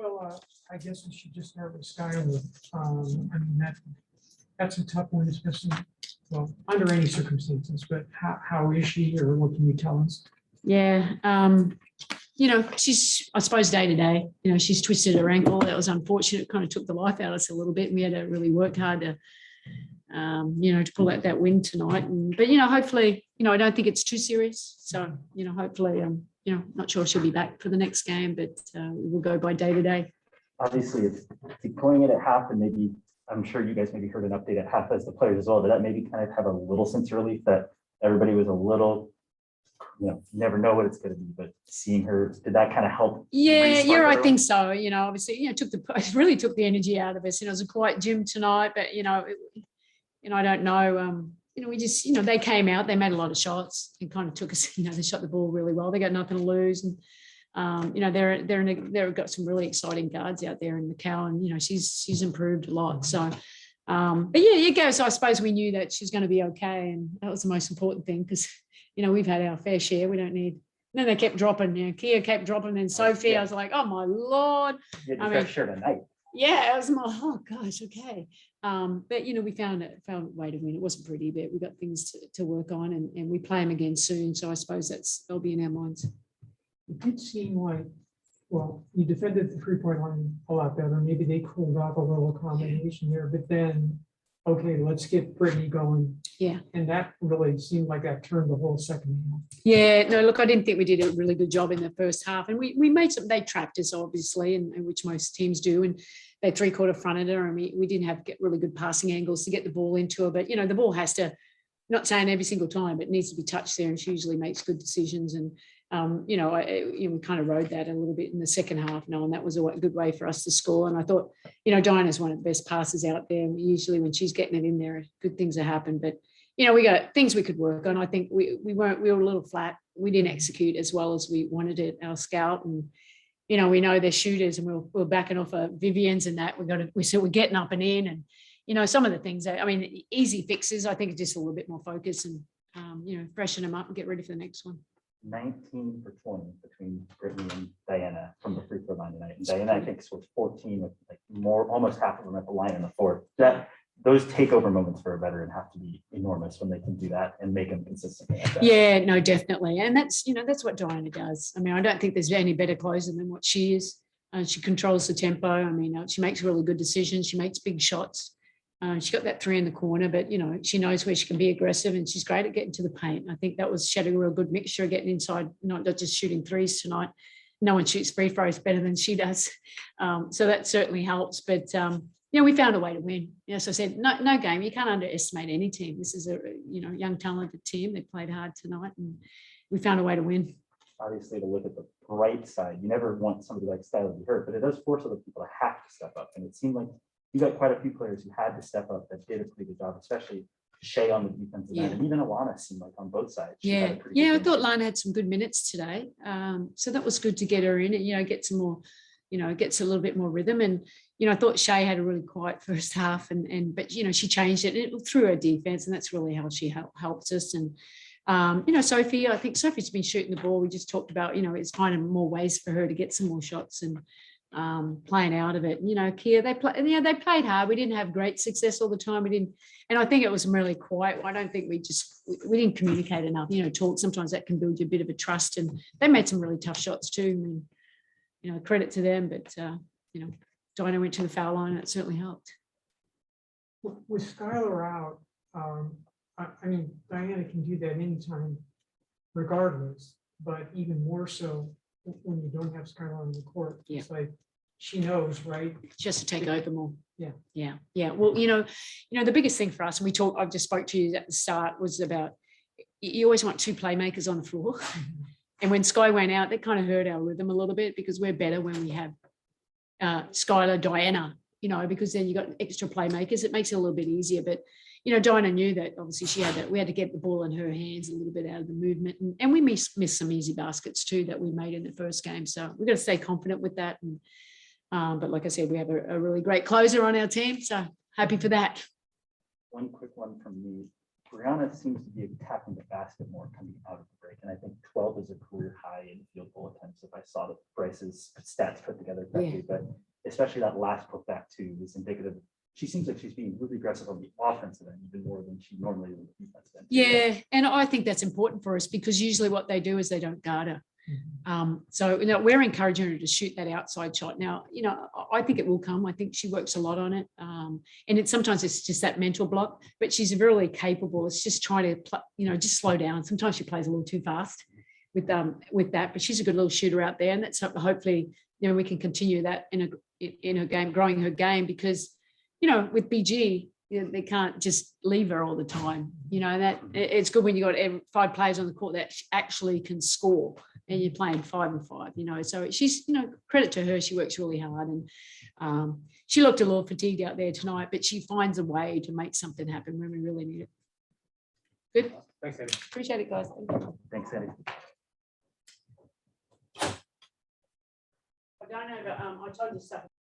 Well, I guess we should just start with Skylar. I mean, that's a tough one, especially, well, under any circumstances, but how is she, or what can you tell us? Yeah, she's, I suppose, day to day, she's twisted her ankle. That was unfortunate. It kind of took the life out of us a little bit. And we had to really work hard to, to pull out that win tonight. But hopefully, I don't think it's too serious. So, hopefully, not sure she'll be back for the next game, but we'll go by day to day. Obviously, it's going it at half, and maybe I'm sure you guys maybe heard an update at half as the players as well. Did that maybe kind of have a little sense of relief that everybody was a little, you never know what it's going to be, but seeing her, did that kind of help? Yeah, I think so. Obviously, it really took the energy out of us. It was a quiet gym tonight, but I don't know. We just, they came out, they made a lot of shots and kind of took us, they shot the ball really well. They got nothing to lose. And, they've got some really exciting guards out there in Macau, and, she's improved a lot. So, but yeah, so I suppose we knew that she's going to be okay. And that was the most important thing because, we've had our fair share. We don't need, and then they kept dropping, Kia kept dropping. And Sophie, I was like, oh my Lord. I mean, shirt at night. Yeah, it was my, oh gosh, okay. But we found a way to win. It wasn't pretty, but we got things to work on, and we play them again soon. So I suppose they'll be in our minds. It did seem like, well, you defended the 3-point line a lot better. Maybe they cooled off a little combination there, but then, okay, let's get Brittany going. Yeah. And that really seemed like that turned the whole second half. Yeah, no, look, I didn't think we did a really good job in the first half. And we made they trapped us, obviously, and which most teams do. And they 3-quarter fronted her, and we didn't get really good passing angles to get the ball into her. But, the ball has to, not saying every single time, but it needs to be touched there, and she usually makes good decisions. And, we kind of rode that a little bit in the second half, knowing that was a good way for us to score. And I thought, Diana's one of the best passers out there. Usually when she's getting it in there, good things have happened. But, we got things we could work on. I think we were a little flat. We didn't execute as well as we wanted it, our scout. And, we know they're shooters, and we're backing off of Vivian's and that. We're getting up and in, and, some of the things that, easy fixes, I think, just a little bit more focus and, freshen them up and get ready for the next one. 19 for 20 between Brittany and Diana from the free throw line tonight. And Diana, I think, was 14 with almost half of them at the line in the fourth. Those takeover moments for a veteran have to be enormous when they can do that and make them consistent. Like yeah, no, definitely. And that's, that's what Diana does. I don't think there's any better closer than what she is. She controls the tempo. She makes really good decisions. She makes big shots. She got that 3 in the corner, but, she knows where she can be aggressive, and she's great at getting to the paint. I think that was, she had a real good mixture of getting inside, not just shooting threes tonight. No one shoots free throws better than she does. So that certainly helps. But, we found a way to win. So I said, no game. You can't underestimate any team. This is a, young, talented team. They played hard tonight, and we found a way to win. Obviously, to look at the bright side, you never want somebody like Skylar to be hurt, but it does force other people to have to step up. And it seemed like you got quite a few players who had to step up that did a pretty good job, especially Shay on the defensive end, and even Alana seemed like on both sides. I thought Lana had some good minutes today. So that was good to get her in and, get some more, gets a little bit more rhythm. And, I thought Shay had a really quiet first half, but, she changed it through her defense, and that's really how she helped us. And, Sophie, I think Sophie's been shooting the ball. We just talked about, it's finding more ways for her to get some more shots and playing out of it. Kia, they played hard. We didn't have great success all the time. And I think it was really quiet. I don't think we didn't communicate enough. Talk, sometimes that can build you a bit of a trust. And they made some really tough shots too. Credit to them. But Dinah went to the foul line, and it certainly helped. With Skylar out, Diana can do that anytime, regardless. But even more so when you don't have Skylar on the court, it's like she knows, right? Just to take over more. Yeah. Well, the biggest thing for us, and I just spoke to you at the start, was about you always want 2 playmakers on the floor. Mm-hmm. And when Sky went out, that kind of hurt our rhythm a little bit, because we're better when we have Skylar, Diana, because then you got extra playmakers. It makes it a little bit easier. But Diana knew that obviously we had to get the ball in her hands a little bit out of the movement, and we missed some easy baskets too that we made in the first game. So we've got to stay confident with that. And but like I said, we have a really great closer on our team, so happy for that. One quick one from me. Brianna seems to be attacking the basket more coming out of the break. And I think 12 is a career high in field goal attempts if I saw the Bryce's stats put together correctly. But especially that last put back too is indicative. She seems like she's being really aggressive on the offensive end, even more than she normally is on the defensive end. Yeah, and I think that's important for us because usually what they do is they don't guard her. So we're encouraging her to shoot that outside shot. Now, I think it will come. I think she works a lot on it, and sometimes it's just that mental block. But she's really capable. It's just trying to, just slow down. Sometimes she plays a little too fast with that. But she's a good little shooter out there, and that's hopefully we can continue that in her game, growing her game because with BG. They can't just leave her all the time. That it's good when you got 5 players on the court that actually can score, and you're playing 5 and 5. So she's credit to her. She works really hard, and she looked a little fatigued out there tonight, but she finds a way to make something happen when we really need it. Good. Thanks, Andy. Appreciate it, guys. Thanks, Eddie. I don't know, but I told you stuff.